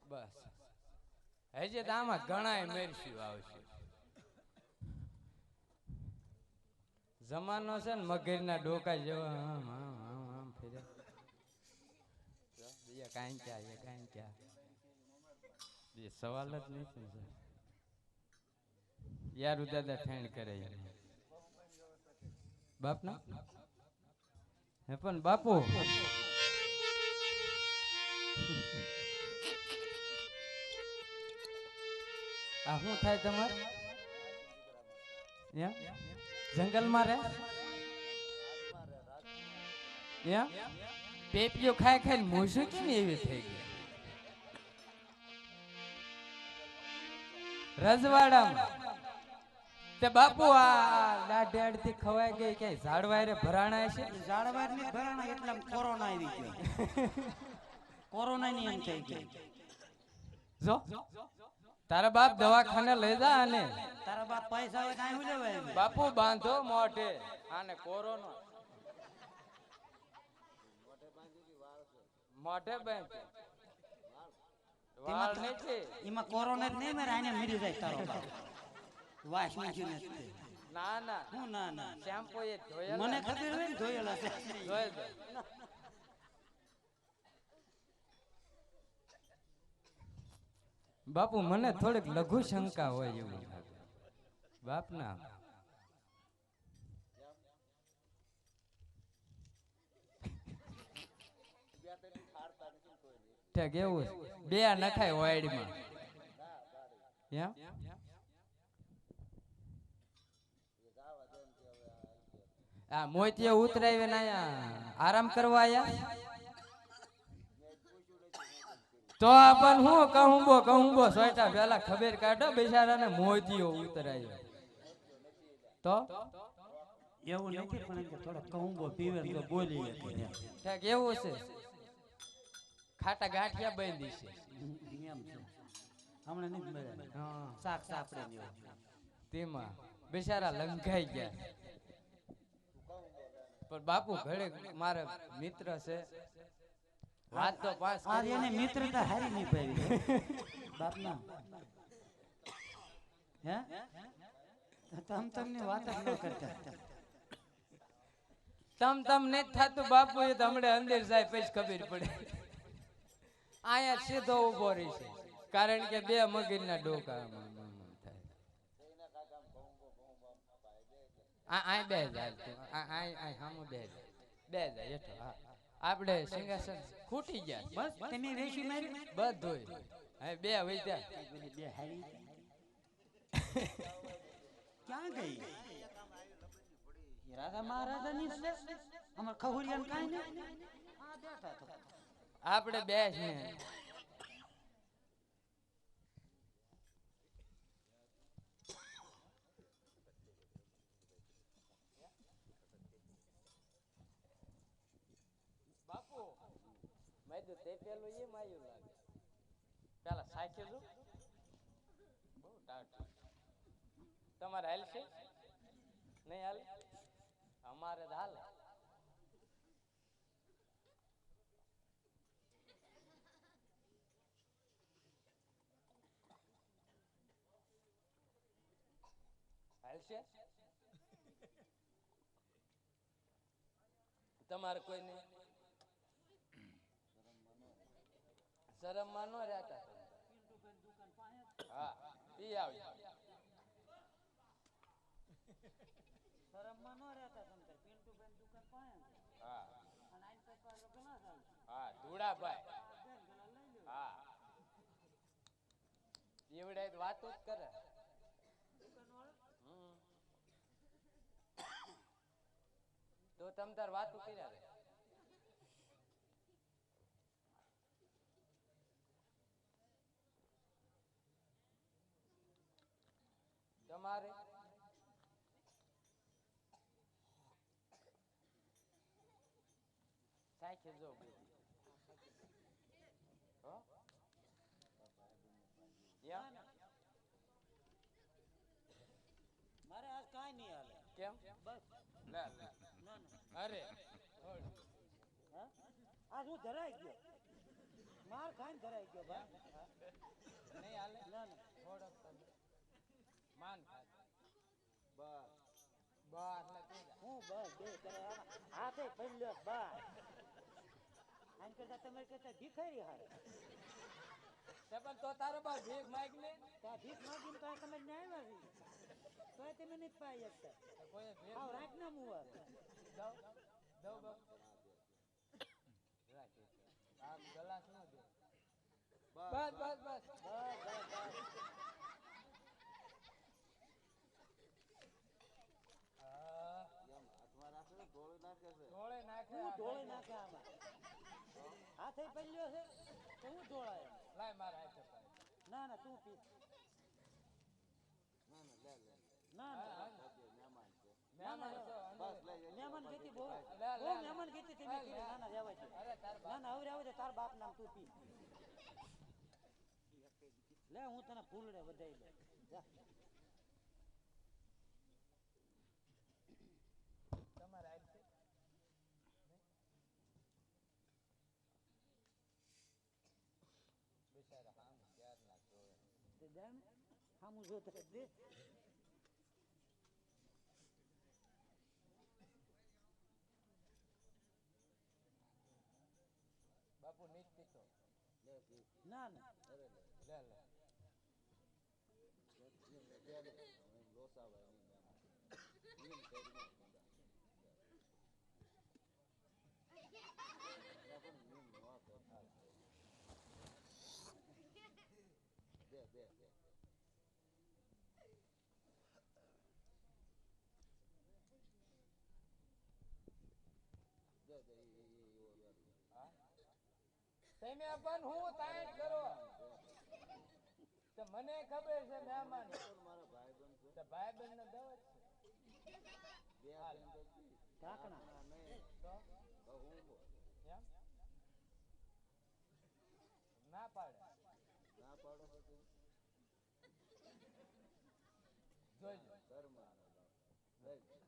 બસ હજી તો આમાં ઘણા મેરશું આવશે. જમાનો છે ને મગરના ડોકા જેવા આમ આમ આમ આમ ફેરે. બીજા કાંઈ ક્યાં એ કાંઈ ક્યાં એ સવાલ જ નથી સર. યાર દાદા ઠેણ કરે બાપ ના હે પણ બાપુ આ શું થાય તમારે જંગલમાં રહે પેપીઓ ખાઈ ખાઈને મોસું કેમ એવી થઈ ગઈ રજવાડામાં તે બાપુ આ દાઢ થી ખવાઈ ગઈ કે ઝાડવાય રે ભરાણા છે ઝાડવાય ની ભરાણા એટલા કોરોના આવી ગયો કોરોના ની એમ થઈ ગઈ જો તારા બાપ દવાખાને લઈ જા અને તારા બાપ પૈસા હોય કાઈ હું લેવાય બાપુ બાંધો મોઢે આને કોરોના મોઢે બાંધ વાળ નથી એમાં કોરોના જ નહીં મેરે આને મરી જાય તારો બાપ વાસ નાખ્યું નથી ના ના હું ના ના શેમ્પુ એ ધોયેલા મને ખબર હોય ને ધોયેલા છે ધોઈ દે બાપુ મને થોડીક લઘુ શંકા હોય એવું બાપ ના ઠેક એવું બે નખાય વાયડીમાં આ મોતિયા ઉતરાવે ને આરામ કરવા આયા તો આપણ હું કહુંબો સોયટા પેલા ખબર કાઢો બિચારાને મોતિયો ઉતરાયો તો એવું નથી પણ થોડો કહુંબો પીવે તો બોલી ઠેક એવું છે ખાટા ગાંઠિયા બાંધી છે એમ છે હમણાં નથી મળ્યા શાક સાપડે તેમાં બિચારા લંઘાઈ ગયા પણ બાપુ ઘડે મારા મિત્ર છે હાથ તો પાસ આ એને મિત્રતા હારી નહીં પાવી બાપના હે તમને વાત જ ન કરતા તમ ને થાતું બાપુ એ તો હમણે અંદર જાય પછી ખબર પડે આયા સીધો ઉભો રહી છે કારણ કે બે મગજના ડોકા થાય બે જાય સામુ બે જાય હેઠો આપણે સિંહાસન ખૂટી ગયા બસ તમે વેચી મારી બધું હવે બે વૈદ્યા બે હારી ક્યાં ગઈ રાજા મહારાજા ની છે અમાર ખહુરિયાન કાઈ નહીં આ બેઠા તો આપણે બે છે બાપુ મેં તો તે પેલું એ માયું લાગે પેલા સાચી જો બહુ ટાટ તમારે હાલ છે નહીં હાલ અમારે તો હાલ હાલશે તમારે કોઈને શરમ માં ન રહેતા હા ઈ આવી શરમ માં ન રહેતા તમે પિન્ટુબેન દુકાન પાસે હા અને આઈ પપ્પા લોકો ના ચાલે હા ધુડાભાઈ હા એવડે વાતો જ કરે તો તમ તાર વાતો કર્યા રે તમારે સાચે જો મારે આજ કાઈ નહીં હાલે કેમ બસ લે અરે આજ હું ધરાઈ ગયો માર ખાઈને ધરાઈ ગયો ભાઈ માન ખાય બસ બાર એટલે કે હું બસ બે કરે હાથે પડ્યો બસ આન કરતા તમે કરતા ભિખારી હારે તે પણ તો તારો બા ભીખ માગ ને ત્યાં ભીખ માગીને તો તમે ન્યાય આવી તોય તમે નથી પાઈ શકતા તો કોઈ ભીખ આવ રાખ ના મુવા દઉં દઉં બા રાખી આ ગલાસ ન દે બસ બસ બસ બસ બસ બસ હા એમ હાથમાં રાખે ને ઢોળી નાખે છે ઢોળે નાખે હું ઢોળે નાખે આમાં હાથે પડ્યો છે તો હું ઢોળાય લાય મારા હાથે પાય ના ના તું પી ના ના લે લે ના ના સાચે મહેમાન છે મહેમાન છો બસ લઈ જજો. મહેમાન ખેતી બહુ લે, બહુ લે. મહેમાન ખેતી તમે કરી ના ના રહેવા દે અરે તાર ના ના હવે આવે તાર બાપ નામ તું પી લે હું તને ફૂલડે વધાઈ દઉં જા તમારે હાથે બિચારા હામ ક્યાર ના જોવે તે જા ને સામું જોતા દે બાપુ નીચ પીતો લે પી. ના ના અરે લે લે લે લે લે હવે લોસાવા એની મહેમાન એમ કરીને ઊંધા. લે પણ નીમ ન કરતા. દે દે દે દે દે ઈ હા તમે પણ હું તાઈટ કરો તો મને ખબર છે મહેમાન મારા ભાઈબંધ છે તો ભાઈ બહેન ને દવ જ બે હાલ. બેન તો જી. ઢાંકણા નહીં છે તો હું એમ ના પાડે ના પાડો તો તું જોઈજો ઘરમાં લઈ જા.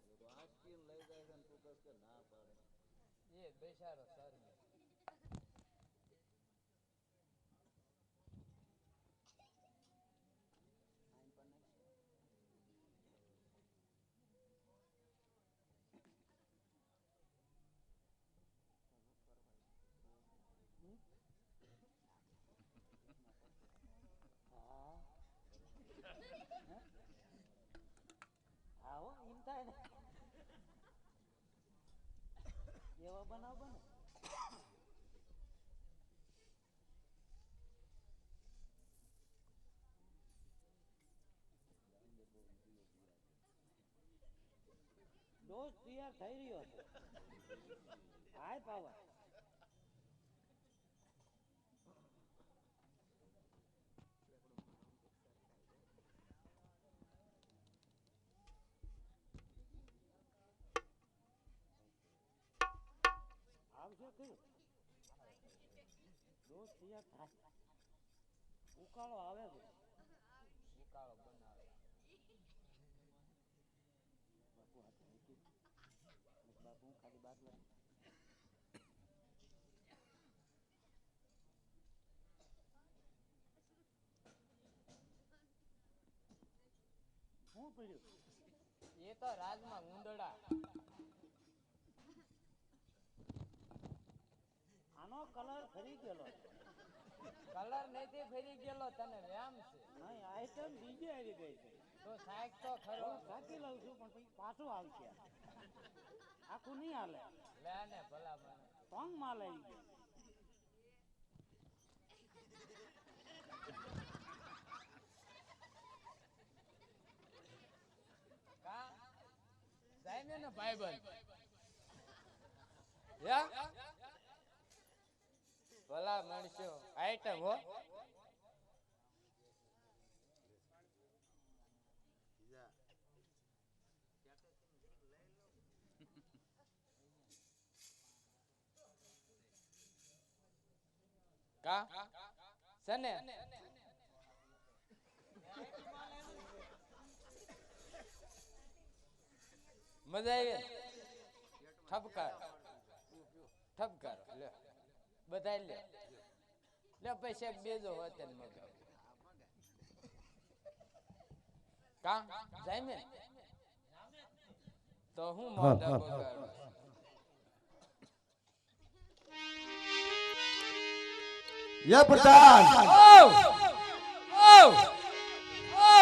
તો આંચકીને લઈ જાય છે ને તું કહે કે ના પાડે એ બેસાડો સર ને હા આવો એમ થાય ને એવા બનાવ બને ડોઝ તૈયાર થઈ રહ્યો છે હાય પાવર આવશે કયું ડોઝ તૈયાર થાય ઉકાળો આવે છે ઉકાળો બનાવે બાપુ હાથે મૂકી બાપુ હું ખાલી બાદ લાવી શું પડ્યું એ તો રાજમાં ઉંદડા આનો કલર ફરી ગયેલો કલર નથી ફરી ગયેલો તને વ્યામ છે નહીં આઈટમ બીજી આવી ગઈ છે તો સાહેબ તો ખરો સાચી લઉં છું પણ પછી પાછું આવશે આખું નહીં હાલે લે ને ભલા મને ટોંગ માલ આવી ગયો કા જાય ને ભાઈબંધ યા ભલા માણસો આઈટમ હો જા કા સને મજા આવી ઠપકાર ઠપકાર લે બધા લે લે પૈસા બેજો હોતે ને મગાવ કા જાય ને તો હું મોઢા બગાડું યા પ્રધાન ઓ ઓ ઓ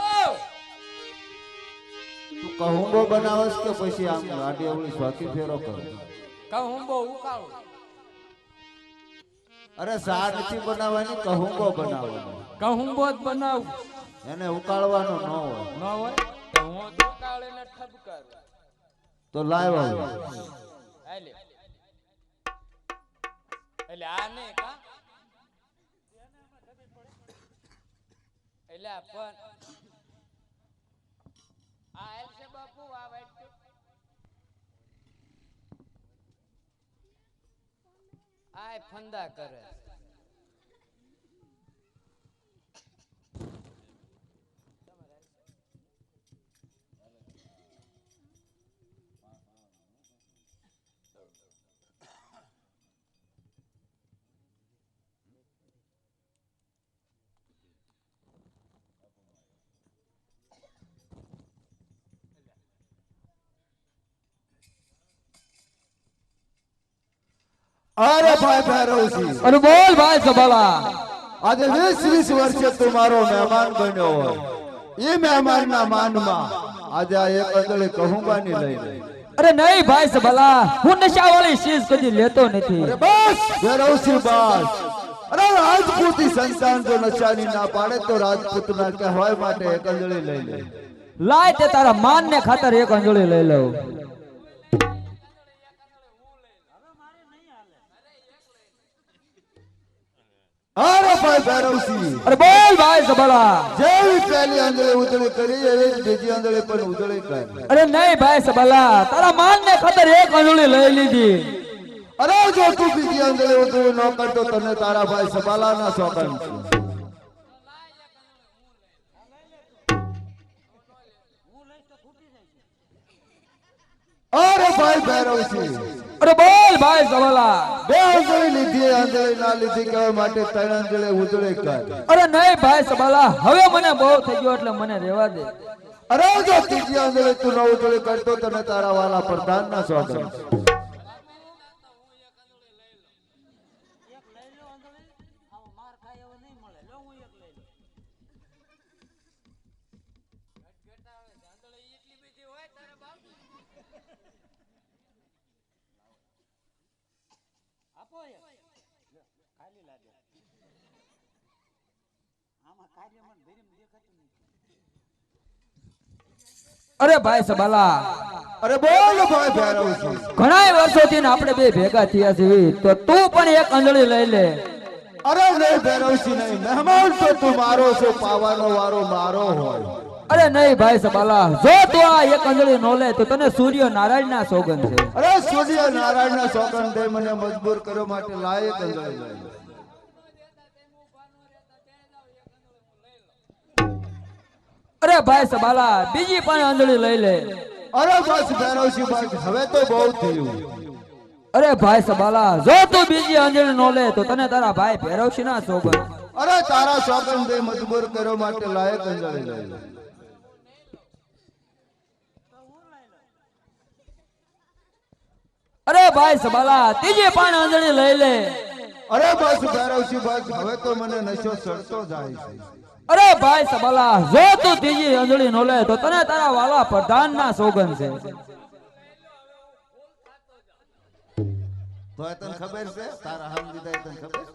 ઓ તું કહુંબો બનાવસ કે પછી આમ ગાડી આવડી સ્વાકી ફેરો કરો કહું બહુ ઉકાળું અરે સાર નથી બનાવવાની કહુંબો બનાવવાનો કહું બહુ જ બનાવું એને ઉકાળવાનો ન હોય ન હોય તો હું તો ઉકાળીને ઠપકારું તો લાવ આવો હાલે એટલે આ ને કા એટલે પણ આ હેલ છે બાપુ આ વાઈટ આ ફંદા કરે અરે ભાઈ ભૈરવસિંહ અરે બોલ ભાઈ સબાલા આજે 20 વર્ષે તું મારો મહેમાન બન્યો હોય એ મહેમાનના માનમાં આજે આ એક અંજળી કહુંબાની લઈને અરે નહીં ભાઈ સબાલા હું નશા વાળી ચીજ કદી લેતો નથી અરે બસ ભૈરવસિંહ બસ અરે રાજપૂતી સંતાન જો નશાની ના પાડે તો રાજપૂતના કહેવાય માટે એક અંજળી લઈ લે લાય તે તારા માન ને ખાતર એક અંજળી લઈ લઉં અરે ભાઈ ભૈરવસિંહ અરે બોલ ભાઈ સબાલા જેવી પહેલી અંજળી ઉજળી કરી એવી જ બીજી અંજળી પણ ઉજળી કરી અરે નહીં ભાઈ સબાલા તારા માન ને ખાતર એક અંજળી લઈ લીધી અરે જો તું બીજી અંજળી ઉજળી ન કરતો તને તારા ભાઈ સબાલાના સોગન છે અરે ભાઈ ભૈરવસિંહ અરે બોલ ભાઈ સબાલા બે અંજળી લીધી અંજળી ના લીધી કહેવા માટે ત્રણ અંજળી ઉજળી કરી અરે નહીં ભાઈ સબાલા હવે મને બહુ થઈ ગયો એટલે મને રહેવા દે અરે જો ત્રીજી અંજળી તું ન ઉજળી કરતો તને તારા વાલા પ્રધાનના સોગન છે અરે ભાઈ સબાલા અરે બોલ ભાઈ ભૈરવસિંહ ઘણા વર્ષોથી ને આપણે બે ભેગા થયા છીએ તો તું પણ એક અંજળી લઈ લે અરે નહીં ભૈરવસિંહ નહીં મહેમાન તો તું મારો છો પાવાનો વારો મારો હોય અરે નહીં ભાઈ સબાલા જો તું આ એક અંજળી નો લે તો તને સૂર્ય નારાયણ ના સોગન છે અરે સૂર્ય નારાયણ ના સોગન દે મને મજબૂર કરવા માટે લાયક અંજળી લઈ લે. અરે ભાઈ સબાલા બીજી પણ અંજળી લઈ લે અરે બસ ભૈરવસિંહ બસ હવે તો બહુ થયું અરે ભાઈ સબાલા જો તું બીજી અંજળી નો લે તો તને તારા ભાઈ ભૈરવસિંહ ના સોગન અરે તારા સોગન દે મજબૂર કરવા માટે લાયક અંજળી લઈ લે. અરે ભાઈ સબાલા ત્રીજી પણ અંજળી લઈ લે અરે બસ ભૈરવસિંહ બસ હવે તો મને નશો ચડતો જાય છે અરે ભાઈ સબાલા જો તું ત્રીજી અંજળી નો લે તો તને તારા વાલા પ્રધાન ના સોગન છે તો એ તને ખબર છે તારા હાલ દીધા તને ખબર છે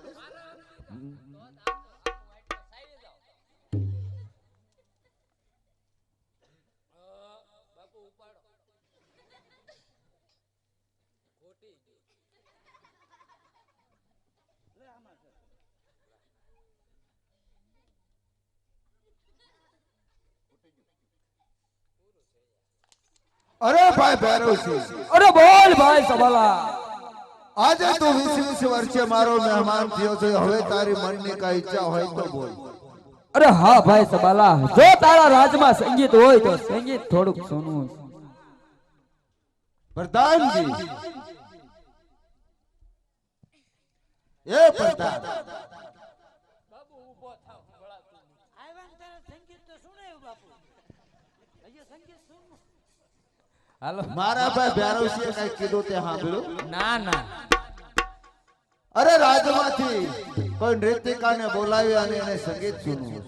અરે ભાઈ ભૈરવસિંહ અરે બોલ ભાઈ સબાલા આજે તું 20 વર્ષે મારો મહેમાન થયો છે હવે તારી મનની કઈ ઈચ્છા હોય તો બોલ અરે હા ભાઈ સબાલા જો તારા રાજમાં સંગીત હોય તો સંગીત થોડુંક સુનવું પ્રધાનજી એ પ્રધાન બાબુ ઊભો થાવ સંભળાતું નથી. આવ્યા ને ત્યારે સંગીત તો સુનાયું બાપુ અહીંયા સંગીત સુન હાલો મારા ભાઈ ભૈરવસિંહે કઈ કીધું તે સાંભળ્યું? ના ના અરે રાજમાંથી કોઈ નૃત્યિકાને બોલાવી અને એને સંગીત સુનવું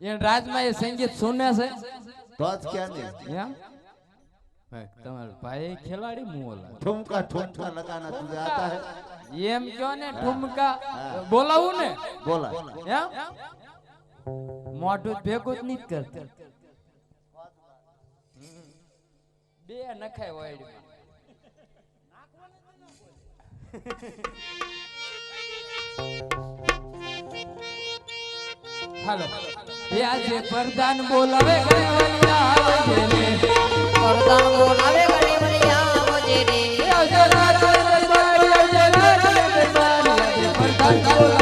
એ રાજમાં એ સંગીત સુને છે તો જ ક્યાં નહીં એમ ભાઈ તમારો ભાઈ ખેલાડી મુઓલા ठुमका ठुमका लगाना तुझे आता है? એમ કયો ને ઠુમકા બોલાવું ને बोला એમ મોઢું ભેગું જ નહીં કરતા બે નખાય વાયડીમાં હાલો એ આજે પ્રધાન બોલાવે ગણવલિયા આવજે રે પ્રધાન બોલાવે ગણવલિયા આવજે રે એ આજે રાત દરબાર આજે રાત દરબાર આજે પ્રધાન બોલાવે